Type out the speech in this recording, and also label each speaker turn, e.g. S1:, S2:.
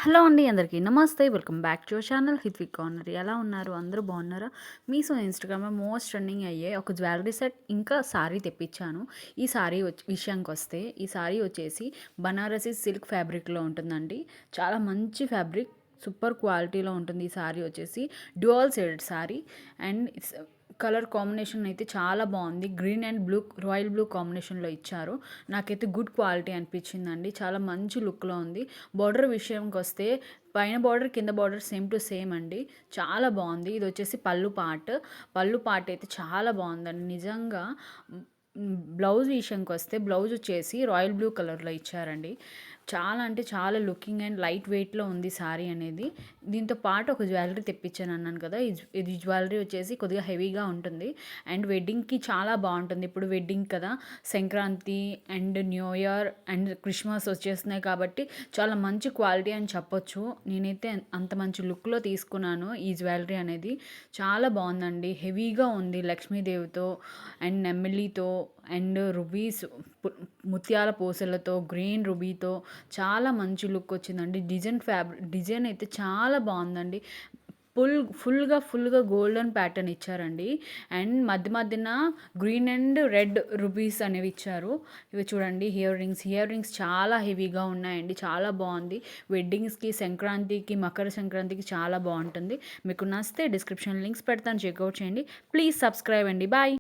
S1: Hello అండి అందరికీ నమస్తే. Welcome back to your channel Hithvik corner. ఎలా ఉన్నారు? అందరూ బాగున్నారా? మీషో ఇన్‌స్టాగ్రామ్‌లో మోస్ట్ ట్రెండింగ్ అయ్యే ఒక జ్యువెలరీ సెట్ ఇంకా సారీ తెప్పించాను. ఈ సారీ విషయానికొస్తే ఈ సారీ వచ్చేసి బనారసి సిల్క్ ఫ్యాబ్రిక్‌లో ఉంటుందండి. చాలా మంచి ఫ్యాబ్రిక్, సూపర్ క్వాలిటీలో ఉంటుంది. ఈ సారీ వచ్చేసి dual shaded sorry and colour combination అయితే చాలా బాగుంది. Green and blue, royal blue కాంబినేషన్లో ఇచ్చారు. నాకైతే గుడ్ క్వాలిటీ అనిపించిందండి. చాలా మంచి లుక్లో ఉంది. బార్డర్ విషయంకి వస్తే పైన బార్డర్ కింద బార్డర్ సేమ్ టు సేమ్ అండి. చాలా బాగుంది. ఇది వచ్చేసి పళ్ళు పార్ట్ అయితే చాలా బాగుందండి నిజంగా. బ్లౌజ్ విషయంకి వస్తే బ్లౌజ్ వచ్చేసి రాయల్ బ్లూ కలర్లో ఇచ్చారండి. చాలా అంటే చాలా లుకింగ్ అండ్ లైట్ వెయిట్లో ఉంది సారీ అనేది. దీంతో పాటు ఒక జ్యువెలరీ తెప్పించాను అన్నాను కదా. ఇది జ్యువెలరీ వచ్చేసి కొద్దిగా హెవీగా ఉంటుంది అండ్ వెడ్డింగ్కి చాలా బాగుంటుంది. ఇప్పుడు వెడ్డింగ్ కదా, Sankranti and new year and Christmas వచ్చేస్తున్నాయి కాబట్టి చాలా మంచి క్వాలిటీ అని చెప్పొచ్చు. నేనైతే అంత మంచి లుక్లో తీసుకున్నాను. ఈ జ్యువెలరీ అనేది చాలా బాగుందండి. హెవీగా ఉంది. లక్ష్మీదేవితో అండ్ నెమలితో అండ్ రుబీస్, ముత్యాల పూసలతో, గ్రీన్ రుబీతో చాలా మంచి లుక్ వచ్చిందండి. డిజైన్ అయితే చాలా బాగుందండి. ఫుల్గా గోల్డెన్ ప్యాటర్న్ ఇచ్చారండి. అండ్ మధ్యన గ్రీన్ అండ్ రెడ్ రుబీస్ అనేవి ఇచ్చారు. ఇవి చూడండి, ఇయర్ రింగ్స్ చాలా హెవీగా ఉన్నాయండి. చాలా బాగుంది. వెడ్డింగ్స్కి, సంక్రాంతికి, మకర సంక్రాంతికి చాలా బాగుంటుంది. మీకు నచ్చితే డిస్క్రిప్షన్ లింక్స్ పెడతాను, చెక్అవుట్ చేయండి. ప్లీజ్ సబ్స్క్రైబ్ అండి. బాయ్.